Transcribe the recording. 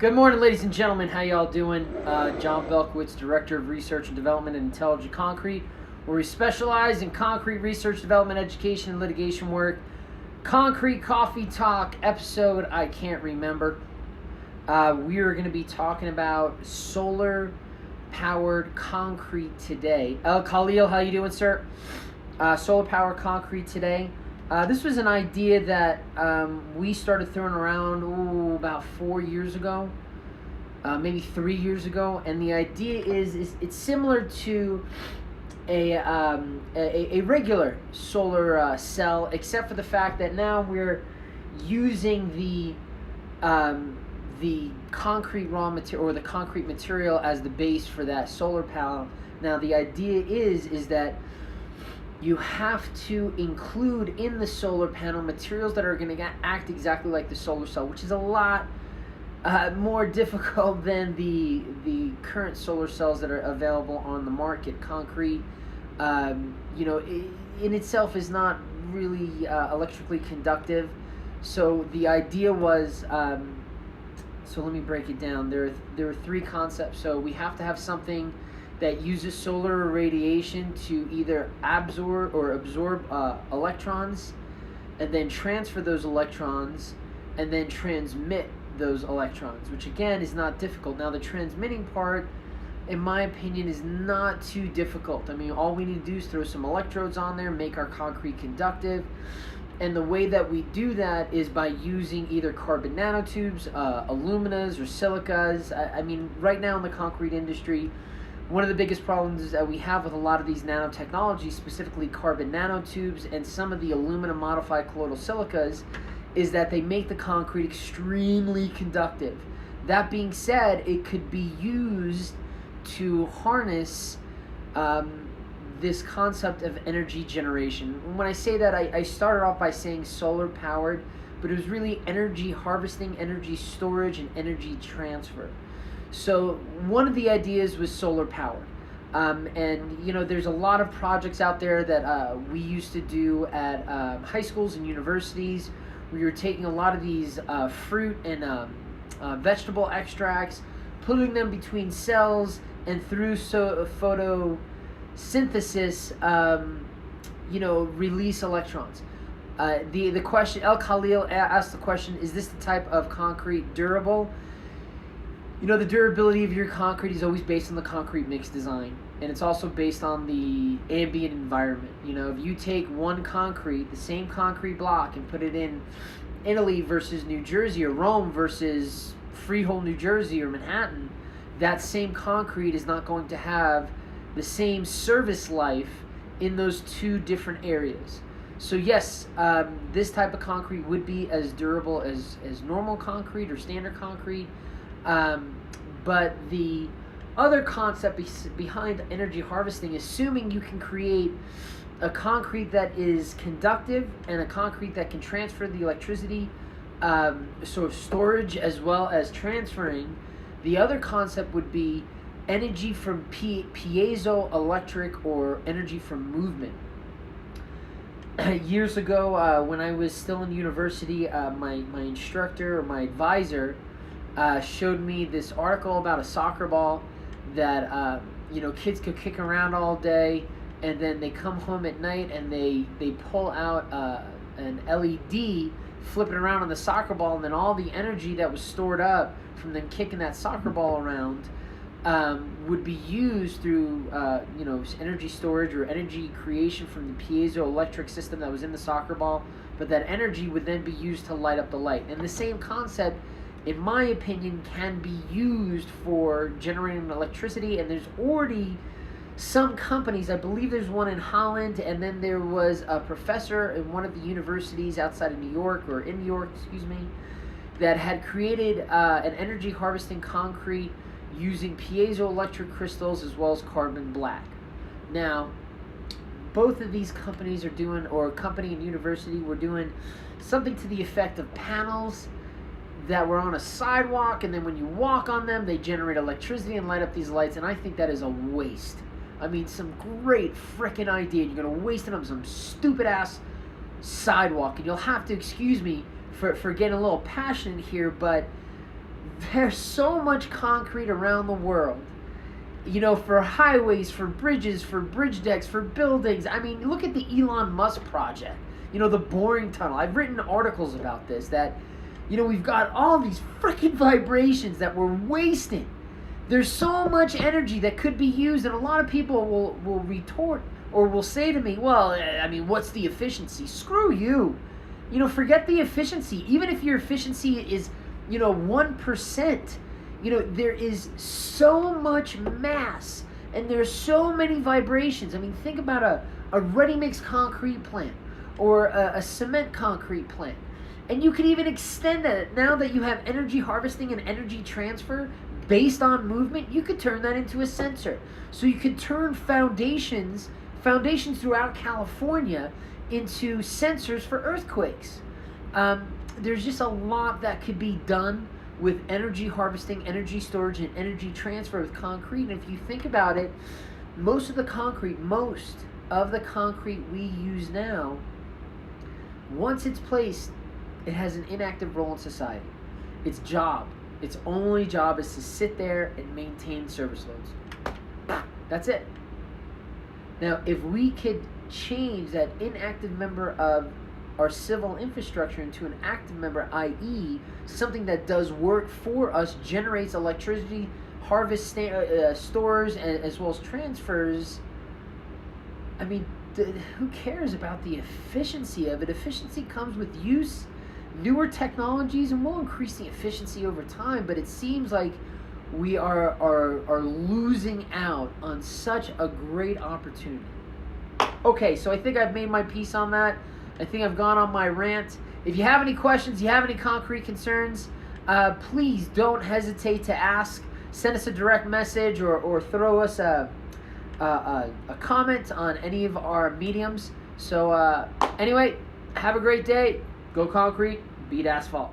Good morning, ladies and gentlemen. How y'all doing? John Belkowitz, Director of Research and Development at Intelligent Concrete, where we specialize in concrete research, development, education, and litigation work. Concrete Coffee Talk episode I can't remember. We are going to be talking about solar-powered concrete today. El Khalil, how you doing, sir? Solar-powered concrete today. This was an idea that we started throwing around about 4 years ago, maybe 3 years ago, and the idea is it's similar to a regular solar cell, except for the fact that now we're using the concrete raw material or the concrete material as the base for that solar panel. Now the idea is that you have to include in the solar panel materials that are going to act exactly like the solar cell, which is a lot more difficult than the current solar cells that are available on the market. Concrete, in itself is not really electrically conductive. So the idea was, so let me break it down. There are three concepts. So we have to have something that uses solar radiation to either absorb electrons and then transfer those electrons and then transmit those electrons, which again is not difficult. Now the transmitting part, in my opinion, is not too difficult. I mean, all we need to do is throw some electrodes on there, make our concrete conductive, and the way that we do that is by using either carbon nanotubes, aluminas, or silicas. I mean, right now in the concrete industry, one of the biggest problems that we have with a lot of these nanotechnologies, specifically carbon nanotubes and some of the aluminum modified colloidal silicas, is that they make the concrete extremely conductive. That being said, it could be used to harness this concept of energy generation. When I say that, I started off by saying solar powered, but it was really energy harvesting, energy storage, and energy transfer. So one of the ideas was solar powered, and there's a lot of projects out there that we used to do at high schools and universities. We were taking a lot of these fruit and vegetable extracts, putting them between cells, and through photosynthesis, release electrons. The question, El Khalil asked the question: is this the type of concrete durable? The durability of your concrete is always based on the concrete mix design, and it's also based on the ambient environment. If you take the same concrete block, and put it in Italy versus New Jersey, or Rome versus Freehold, New Jersey, or Manhattan, that same concrete is not going to have the same service life in those two different areas. So yes, this type of concrete would be as durable as normal concrete or standard concrete. But the other concept behind energy harvesting, assuming you can create a concrete that is conductive and a concrete that can transfer the electricity, sort of storage as well as transferring, the other concept would be energy from piezoelectric, or energy from movement. Years ago, when I was still in university, my instructor, or my advisor, showed me this article about a soccer ball that kids could kick around all day, and then they come home at night and they pull out an LED, flip it around on the soccer ball, and then all the energy that was stored up from them kicking that soccer ball around would be used through energy storage or energy creation from the piezoelectric system that was in the soccer ball, but that energy would then be used to light up the light. And the same concept, in my opinion, can be used for generating electricity, and there's already some companies, I believe there's one in Holland, and then there was a professor in one of the universities outside of New York, or in New York, that had created an energy harvesting concrete using piezoelectric crystals as well as carbon black. Now, both of these companies company and university were doing something to the effect of panels that were on a sidewalk, and then when you walk on them, they generate electricity and light up these lights, and I think that is a waste. I mean, some great frickin' idea. You're going to waste it on some stupid-ass sidewalk, and you'll have to excuse me for getting a little passionate here, but there's so much concrete around the world. You know, for highways, for bridges, for bridge decks, for buildings. I mean, look at the Elon Musk project. You know, the boring tunnel. I've written articles about this, that, you know, we've got all these freaking vibrations that we're wasting. There's so much energy that could be used, and a lot of people will retort or will say to me, well, I mean, what's the efficiency? Screw you. You know, forget the efficiency. Even if your efficiency is, you know, 1%, you know, there is so much mass and there's so many vibrations. I mean, think about a ready-mix concrete plant or a cement concrete plant. And you can even extend that. Now that you have energy harvesting and energy transfer based on movement, you could turn that into a sensor. So you could turn foundations throughout California into sensors for earthquakes. There's just a lot that could be done with energy harvesting, energy storage, and energy transfer with concrete. And if you think about it, most of the concrete we use now, once it's placed, it has an inactive role in society. Its only job is to sit there and maintain service loads. That's it. Now, if we could change that inactive member of our civil infrastructure into an active member, i.e. something that does work for us, generates electricity, harvests, stores, and as well as transfers, I mean, who cares about the efficiency of it? Efficiency comes with use, newer technologies, and we'll increase the efficiency over time, but it seems like we are losing out on such a great opportunity. Okay, so I think I've made my piece on that. I think I've gone on my rant. If you have any questions, you have any concrete concerns, please don't hesitate to ask. Send us a direct message or throw us a comment on any of our mediums. So anyway, have a great day. Go concrete, beat asphalt.